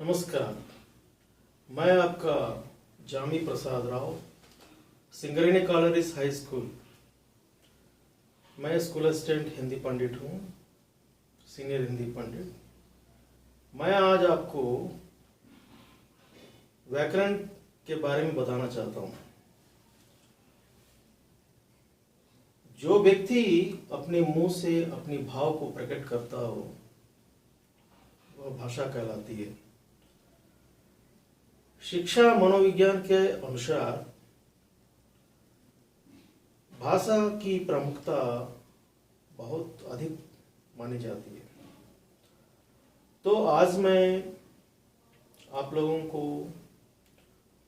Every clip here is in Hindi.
नमस्कार। मैं आपका Jami Prasad Rao, Singareni college high school. मैं स्कूल असिस्टेंट हिंदी पंडित हूँ, सीनियर हिंदी पंडित। मैं आज आपको व्याकरण के बारे में बताना चाहता हूँ। जो व्यक्ति अपने मुंह से अपनी भाव को प्रकट करता हो वह भाषा कहलाती है। शिक्षा मनोविज्ञान के अनुसार भाषा की प्रमुखता बहुत अधिक मानी जाती है। तो आज मैं आप लोगों को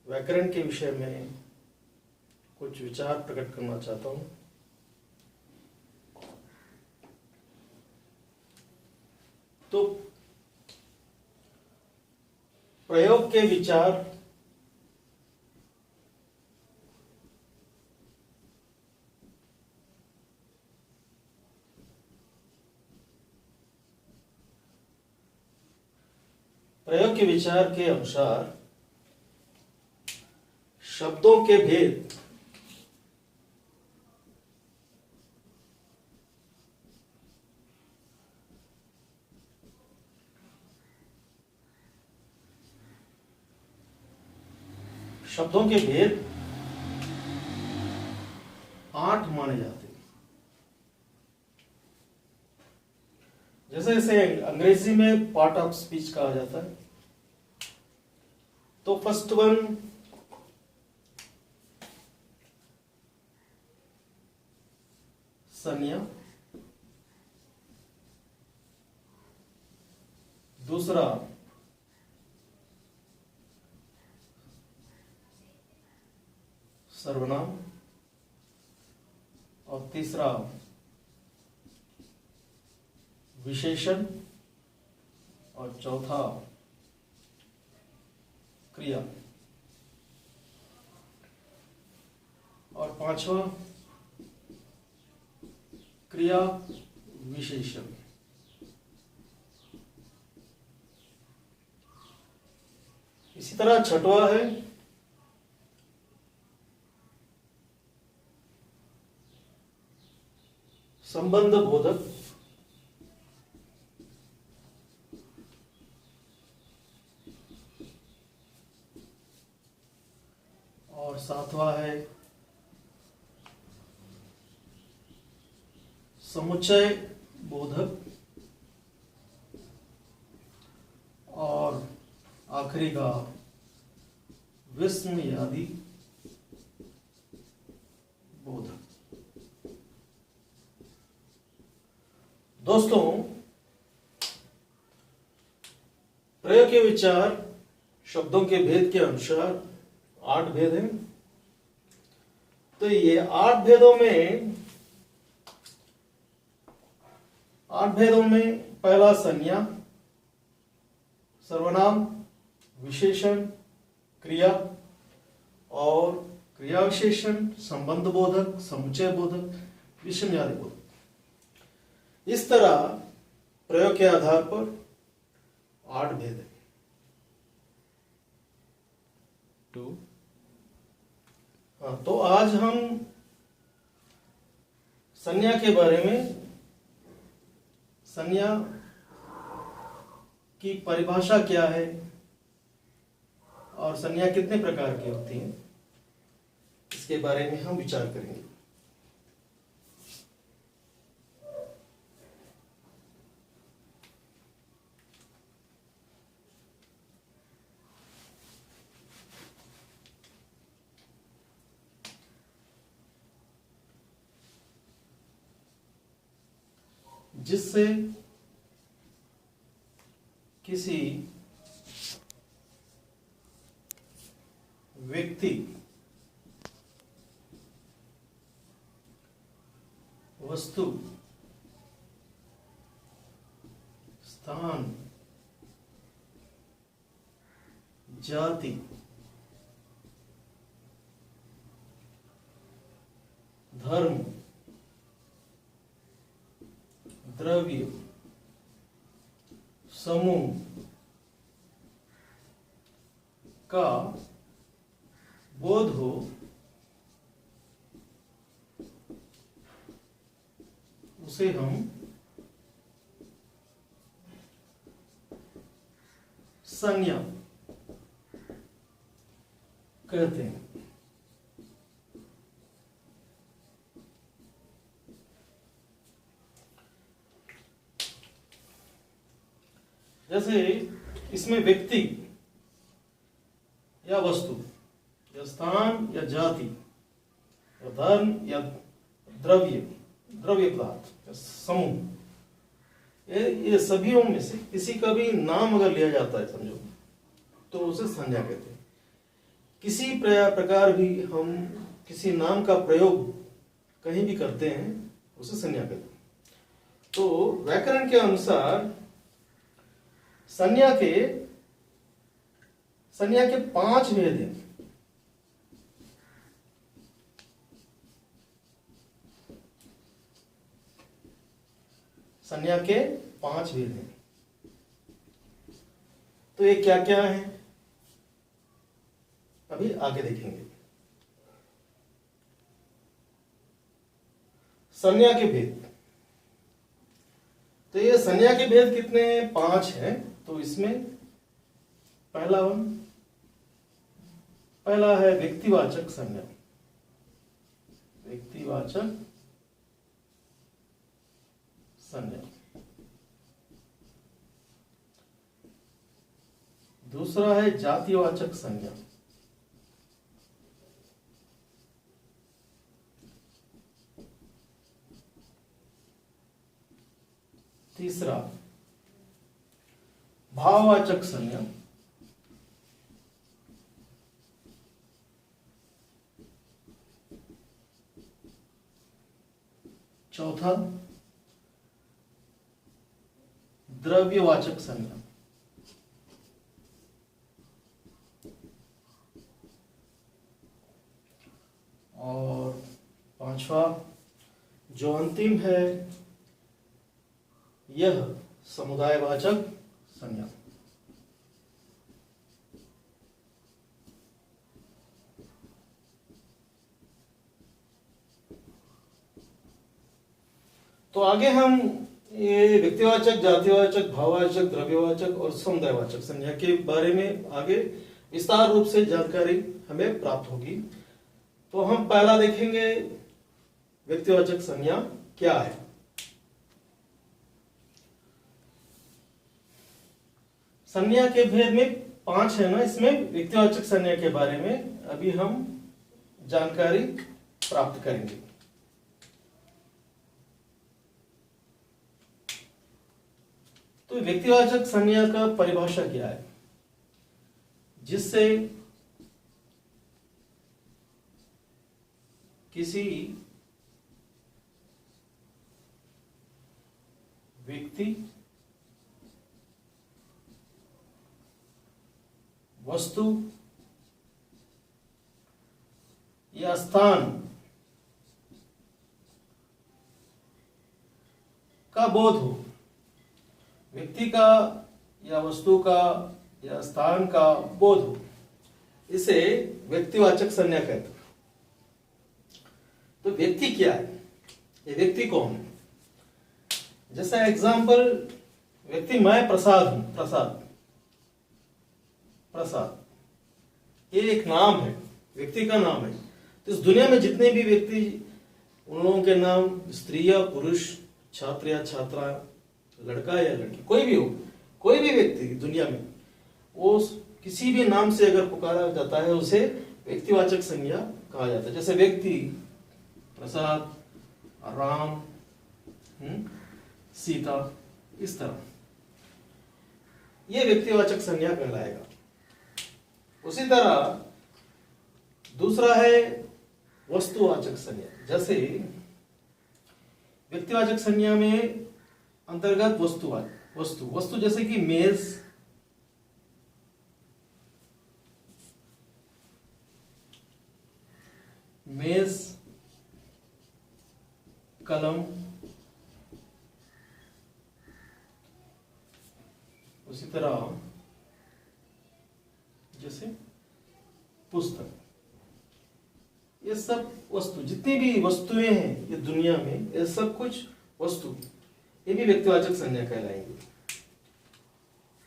व्याकरण के विषय में कुछ विचार प्रकट करना चाहता हूँ। तो प्रयोग के विचार के अनुसार शब्दों के भेद शब्दों के भेद 8 माने जाते हैं। जैसे जैसे अंग्रेजी में पार्ट ऑफ स्पीच कहा जाता है। तो फर्स्ट वन संज्ञा, दूसरा सर्वनाम और तीसरा विशेषण और चौथा क्रिया और पांचवा क्रिया विशेषण। इसी तरह छठवां है संबंध बोधक और सातवां है समुच्चय बोधक और आखिरी का विस्मयादि बोधक। दोस्तों, प्रयोग के विचार शब्दों के भेद के अनुसार 8 भेद हैं। तो ये 8 भेदों में पहला संज्ञा, सर्वनाम, विशेषण, क्रिया और क्रिया विशेषण, संबंध बोधक, समुच्चय बोधक, विषमयादि बोधक। इस तरह प्रयोग के आधार पर 8 भेद हैं। तो आज हम संज्ञा के बारे में, संज्ञा की परिभाषा क्या है और संज्ञा कितने प्रकार की होती हैं, इसके बारे में हम विचार करेंगे। जिससे किसी व्यक्ति, वस्तु, स्थान, जाति, धर्म, द्रव्य, समूह, का बोध हो उसे हम संज्ञा कहते हैं। जैसे इसमें व्यक्ति या वस्तु या स्थान या जाति या धर्म या द्रव्य पदार्थ या समूह, ये सभी में से किसी का भी नाम अगर लिया जाता है समझो, तो उसे संज्ञा कहते हैं। किसी प्रकार भी हम किसी नाम का प्रयोग कहीं भी करते हैं उसे संज्ञा कहते हैं। तो व्याकरण के अनुसार संज्ञा के 5 भेद हैं। संज्ञा के 5 भेद हैं। तो ये क्या क्या है अभी आगे देखेंगे। संज्ञा के भेद, तो ये संज्ञा के भेद कितने हैं? 5 हैं। तो इसमें पहला है व्यक्तिवाचक संज्ञा। व्यक्तिवाचक संज्ञा। दूसरा है जातिवाचक संज्ञा। तीसरा भाववाचक संज्ञा। चौथा द्रव्यवाचक संज्ञा। और 5वां जो अंतिम है यह समुदायवाचक संज्ञा। तो आगे हम ये व्यक्तिवाचक, जातिवाचक, भाववाचक, द्रव्यवाचक और समुदायवाचक संज्ञा के बारे में आगे विस्तार रूप से जानकारी हमें प्राप्त होगी। तो हम पहला देखेंगे व्यक्तिवाचक संज्ञा क्या है। संज्ञा के भेद में 5 है ना, इसमें व्यक्तिवाचक संज्ञा के बारे में अभी हम जानकारी प्राप्त करेंगे। तो व्यक्तिवाचक संज्ञा का परिभाषा क्या है? जिससे किसी व्यक्ति, वस्तु या स्थान का बोध हो। व्यक्ति का या वस्तु का या स्थान का बोध हो, इसे व्यक्तिवाचक संज्ञा कहते हैं। तो व्यक्ति क्या है? ये व्यक्ति कौन है? जैसा एग्जाम्पल, व्यक्ति मैं प्रसाद हूं। प्रसाद ये एक नाम है, व्यक्ति का नाम है। तो इस दुनिया में जितने भी व्यक्ति, उन लोगों के नाम स्त्री या पुरुष, छात्र या छात्रा, लड़का या लड़की, कोई भी हो, कोई भी व्यक्ति दुनिया में, वो किसी भी नाम से अगर पुकारा जाता है उसे व्यक्तिवाचक संज्ञा कहा जाता है। जैसे व्यक्ति प्रसाद, राम, सीता, इस तरह ये व्यक्तिवाचक संज्ञा कहलाएगा। उसी तरह दूसरा है वस्तुवाचक संज्ञा। जैसे व्यक्तिवाचक संज्ञा में अंतर्गत वस्तु जैसे कि मेज, कलम, उसी तरह जैसे पुस्तक, ये सब वस्तु, जितनी भी वस्तुएं हैं ये दुनिया में, ये सब कुछ वस्तु, ये भी व्यक्तिवाचक संज्ञा कहलाएंगे।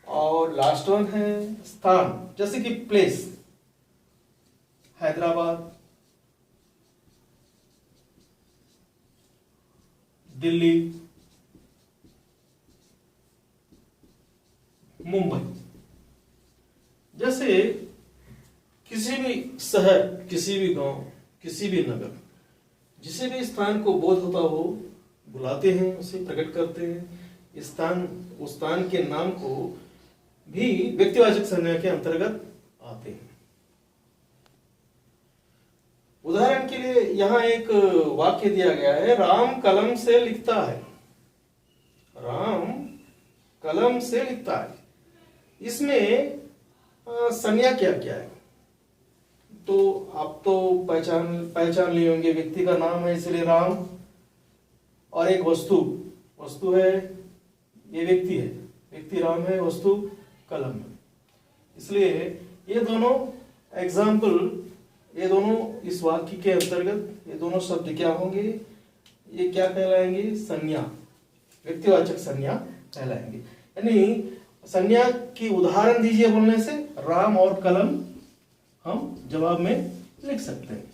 और लास्ट वन है स्थान, जैसे कि प्लेस, हैदराबाद, दिल्ली, मुंबई। जैसे किसी भी शहर, किसी भी गांव, किसी भी नगर, जिसे भी स्थान को बोध होता हो बुलाते हैं, उसे प्रकट करते हैं। स्थान, उस स्थान के नाम को भी व्यक्तिवाचक संज्ञा के अंतर्गत आते हैं। उदाहरण के लिए यहां एक वाक्य दिया गया है, राम कलम से लिखता है। राम कलम से लिखता है, इसमें संज्ञा क्या क्या है? तो आप तो पहचान लिए होंगे, व्यक्ति का नाम है इसलिए राम, और एक वस्तु है, ये व्यक्ति है, व्यक्ति राम है, वस्तु कलम है। इसलिए ये दोनों एग्जाम्पल, ये दोनों इस वाक्य के अंतर्गत, ये दोनों शब्द क्या होंगे? ये क्या कहलाएंगे? संज्ञा, व्यक्तिवाचक संज्ञा कहलाएंगे। यानी संज्ञा की उदाहरण दीजिए बोलने से राम और कलम हम जवाब में लिख सकते हैं,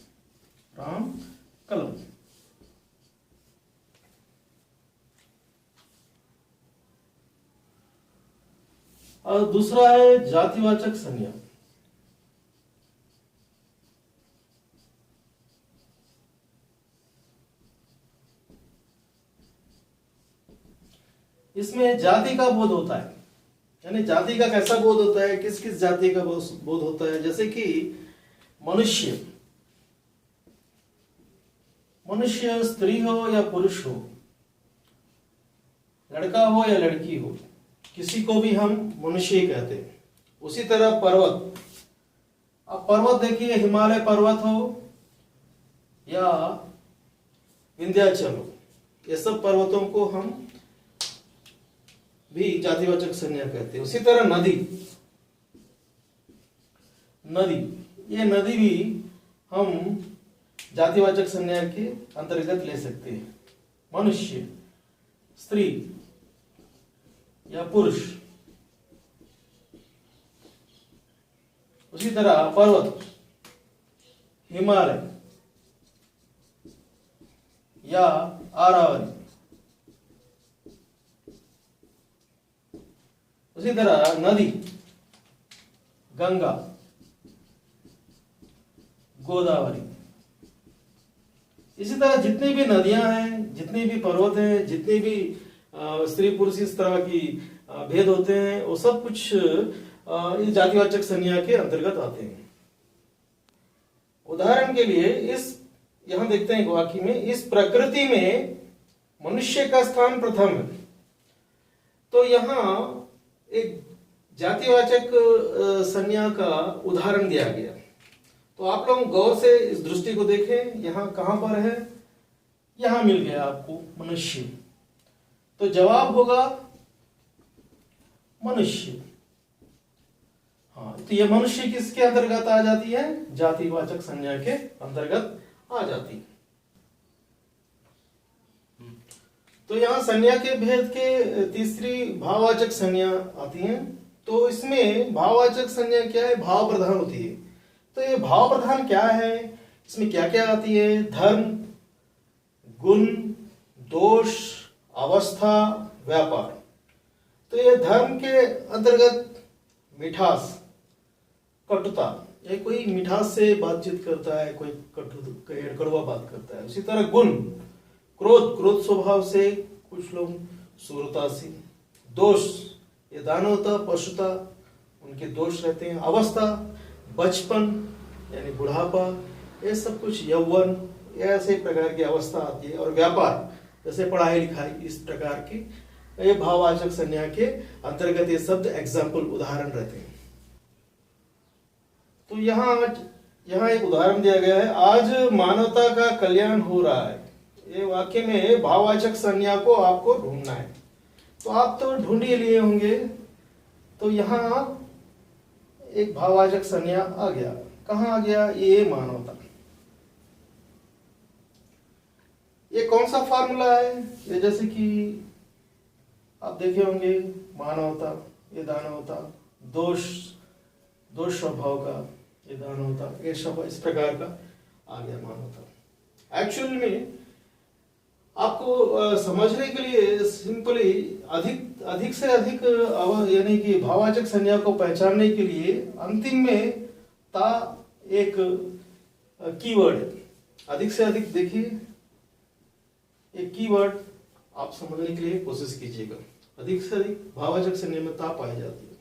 राम कलम। और दूसरा है जातिवाचक संज्ञा। इसमें जाति का बोध होता है, यानी जाति का कैसा बोध होता है, किस किस जाति का बोध होता है? जैसे कि मनुष्य, मनुष्य स्त्री हो या पुरुष हो, लड़का हो या लड़की हो, किसी को भी हम मनुष्य ही कहते हैं। उसी तरह पर्वत, अब पर्वत देखिए, हिमालय पर्वत हो या विंध्याचल हो, ये सब पर्वतों को हम भी जातिवाचक संज्ञा कहते हैं। उसी तरह नदी, ये नदी भी हम जातिवाचक संज्ञा के अंतर्गत ले सकते हैं। मनुष्य, स्त्री या पुरुष, उसी तरह पर्वत, हिमालय या अरावली, उसी तरह नदी, गंगा, गोदावरी। इसी तरह जितनी भी नदियां हैं, जितनी भी पर्वत हैं, जितनी भी स्त्री पुरुष इस तरह की भेद होते हैं, वो सब कुछ इस जातिवाचक संज्ञा के अंतर्गत आते हैं। उदाहरण के लिए इस यहां देखते हैं वाक्य में, इस प्रकृति में मनुष्य का स्थान प्रथम है। तो यहां एक जातिवाचक संज्ञा का उदाहरण दिया गया। तो आप लोग गौर से इस दृष्टि को देखें, यहां कहां पर है? यहां मिल गया आपको मनुष्य, तो जवाब होगा मनुष्य। हाँ, तो ये मनुष्य किसके अंतर्गत आ जाती है? जातिवाचक संज्ञा के अंतर्गत आ जाती है। तो यहाँ संज्ञा के भेद के तीसरी भाववाचक संज्ञा आती है। तो इसमें भाववाचक संज्ञा क्या है? भाव प्रधान होती है। तो ये भाव प्रधान क्या है? इसमें क्या क्या आती है? धर्म, गुण, दोष, अवस्था, व्यापार। तो ये धर्म के अंतर्गत मिठास, कटुता, ये कोई मिठास से बातचीत करता है, कोई कड़वा बात करता है। उसी तरह गुण, क्रोध स्वभाव से कुछ लोग सूरतासी। दोष, ये दानवता, पशुता, उनके दोष रहते हैं। अवस्था, बचपन यानी बुढ़ापा, ये सब कुछ, यौवन, ऐसे प्रकार की अवस्था आती है। और व्यापार, जैसे पढ़ाई लिखाई, इस प्रकार की ये भाववाचक संज्ञा के अंतर्गत ये शब्द एग्जाम्पल, उदाहरण रहते हैं। तो यहाँ एक उदाहरण दिया गया है, आज मानवता का कल्याण हो रहा है। ये वाक्य में भाववाचक संज्ञा को आपको ढूंढना है। तो आप तो ढूंढ ही लिए होंगे। तो यहाँ एक भाववाचक संज्ञा आ गया, कहाँ आ गया? ये मानवता। ये कौन सा फार्मूला है? ये जैसे कि आप देखे होंगे, मानवता, ये दानवता, दोष स्वभाव का, ये दानवता, ये सब इस प्रकार का आ गया मानवता। एक्चुअल में आपको समझने के लिए सिंपली अधिक से अधिक यानी कि भाववाचक संज्ञा को पहचानने के लिए अंतिम में ता एक कीवर्ड है। अधिक से अधिक देखिए, एक कीवर्ड आप समझने के लिए कोशिश कीजिएगा। अधिक से अधिक भाववाचक संज्ञा में ता पाई जाती है।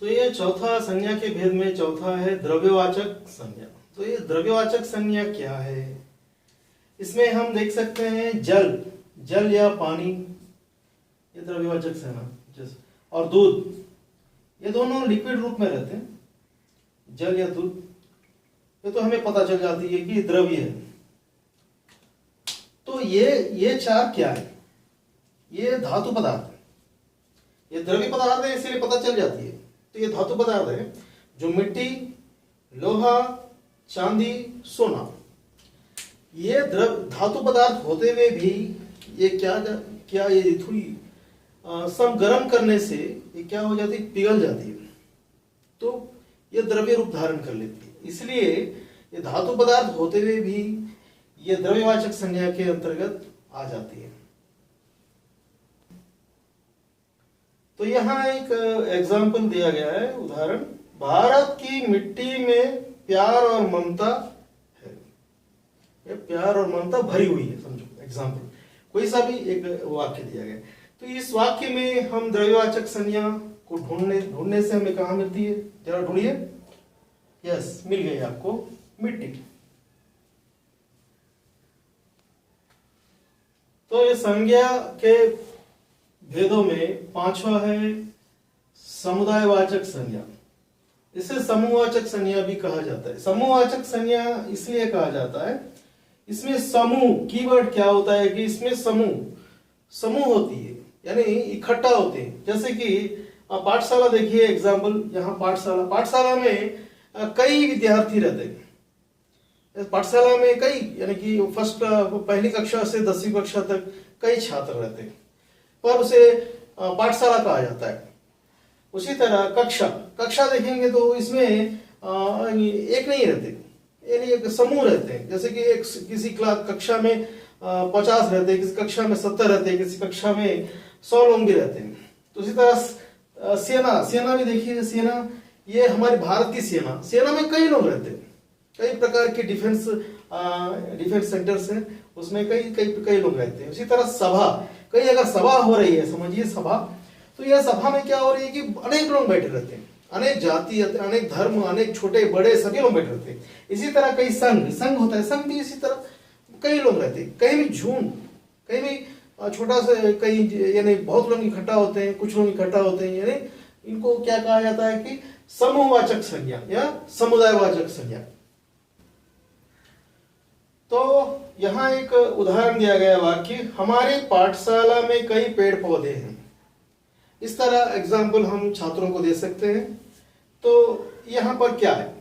तो ये चौथा संज्ञा के भेद में चौथा है द्रव्यवाचक संज्ञा। तो ये द्रव्यवाचक संज्ञा क्या है? इसमें हम देख सकते हैं जल या पानी, ये द्रव्यवाचक संज्ञा, और दूध, ये दोनों लिक्विड रूप में रहते हैं। जल या दूध, ये तो हमें पता चल जाती है कि द्रव्य है। तो ये चार क्या है? ये धातु पदार्थ है, ये द्रव्य पदार्थ है, इसीलिए पता चल जाती है। तो ये धातु पदार्थ है जो मिट्टी, लोहा, चांदी, सोना, ये धातु पदार्थ होते हुए भी ये क्या ये थोड़ी सम गर्म करने से ये क्या हो जाती है? पिघल जाती है। तो ये द्रव्य रूप धारण कर लेती है। इसलिए ये धातु पदार्थ होते हुए भी ये द्रव्यवाचक संज्ञा के अंतर्गत आ जाती है। तो यहाँ एक एग्जाम्पल दिया गया है, उदाहरण, भारत की मिट्टी में प्यार और ममता है। ये प्यार और ममता भरी हुई है, समझो। एग्जाम्पल कोई सा भी एक वाक्य दिया गया, तो इस वाक्य में हम द्रव्यवाचक संज्ञा को ढूंढने से हमें कहाँ मिलती है? जरा ढूंढिए। यस, मिल गई आपको, मिट्टी। तो ये संज्ञा के भेदों में पांचवा है समुदायवाचक संज्ञा। इसे समूहवाचक संज्ञा भी कहा जाता है। समूहवाचक संज्ञा इसलिए कहा जाता है, इसमें समूह, कीवर्ड क्या होता है कि इसमें समूह होती है, यानी इकट्ठा होते हैं। जैसे कि पाठशाला देखिए, एग्जाम्पल, यहाँ पाठशाला में कई विद्यार्थी रहते हैं। पाठशाला में कई, यानी कि पहली कक्षा से 10वीं कक्षा तक कई छात्र रहते हैं, पर उसे पाठशाला कहा जाता है। उसी तरह कक्षा देखेंगे तो इसमें एक नहीं रहते, यानी एक समूह रहते हैं। जैसे कि किसी कक्षा में 50 रहते हैं, किसी कक्षा में 70 रहते हैं, किसी कक्षा में 100 लोग भी रहते हैं। तो इसी तरह सेना भी देखिए, सेना, ये हमारी भारत की सेना में कई लोग रहते हैं। कई प्रकार के डिफेंस सेंटर्स हैं, उसमें कई लोग रहते हैं। उसी तरह सभा, कई अगर सभा हो रही है, समझिए सभा, तो यह सभा में क्या हो रही है कि अनेक लोग बैठे रहते हैं, अनेक जाति, अनेक धर्म, अनेक छोटे बड़े सभी लोग बैठे रहते हैं। इसी तरह कई संघ होता है, संघ भी इसी तरह कई लोग रहते हैं। कहीं भी झुंड, कहीं भी छोटा सा, कहीं यानी बहुत लोग इकट्ठा होते हैं, कुछ लोग इकट्ठा होते हैं, यानी इनको क्या कहा जाता है कि समूहवाचक संज्ञा या समुदायवाचक संज्ञा। तो यहाँ एक उदाहरण दिया गया वाक्य, हमारी पाठशाला में कई पेड़ पौधे हैं। इस तरह एग्जाम्पल हम छात्रों को दे सकते हैं। तो यहाँ पर क्या है,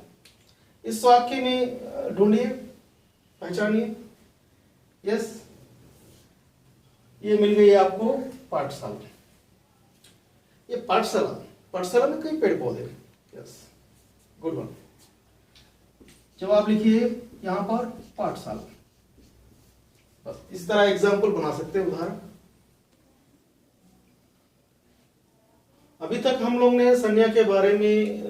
इस वाक्य में ढूंढिए, पहचानिए। यस, ये मिल गई आपको पाठशाला। ये पाठशाला में कई पेड़ पौधे। Yes, good one. जवाब लिखिए यहां पर पाठशाला। बस इस तरह एग्जाम्पल बना सकते हैं, उदाहरण। अभी तक हम लोग ने संज्ञा के बारे में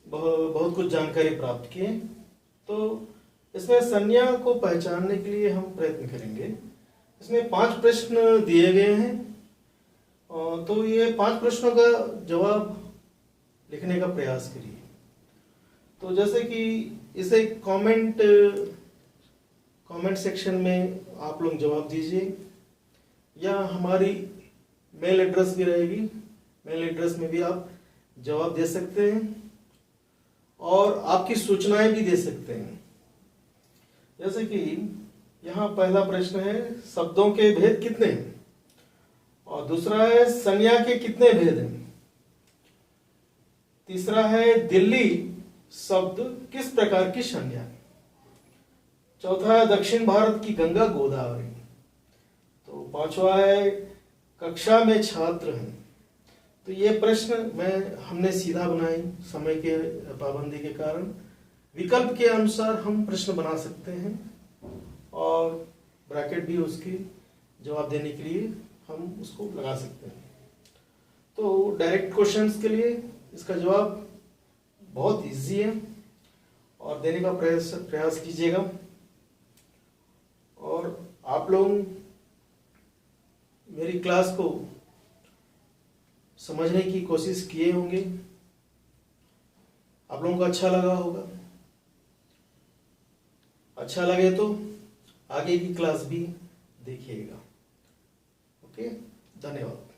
बहुत कुछ जानकारी प्राप्त की है। तो इसमें संज्ञा को पहचानने के लिए हम प्रयत्न करेंगे। इसमें 5 प्रश्न दिए गए हैं, तो ये 5 प्रश्नों का जवाब लिखने का प्रयास करिए। तो जैसे कि इसे कमेंट सेक्शन में आप लोग जवाब दीजिए, या हमारी मेल एड्रेस भी रहेगी, मेल एड्रेस में भी आप जवाब दे सकते हैं और आपकी सूचनाएं भी दे सकते हैं। जैसे कि यहाँ पहला प्रश्न है, शब्दों के भेद कितने हैं, और दूसरा है संज्ञा के कितने भेद हैं, तीसरा है दिल्ली शब्द किस प्रकार की संज्ञा है। चौथा है दक्षिण भारत की गंगा गोदावरी। तो पांचवा है कक्षा में छात्र हैं। तो ये प्रश्न हमने सीधा बनाई समय के पाबंदी के कारण। विकल्प के अनुसार हम प्रश्न बना सकते हैं और ब्रैकेट भी उसकी जवाब देने के लिए हम उसको लगा सकते हैं। तो डायरेक्ट क्वेश्चंस के लिए इसका जवाब बहुत इजी है और देने का प्रयास कीजिएगा। और आप लोग मेरी क्लास को समझने की कोशिश किए होंगे, आप लोगों को अच्छा लगा होगा। अच्छा लगे तो आगे की क्लास भी देखिएगा। ओके, धन्यवाद।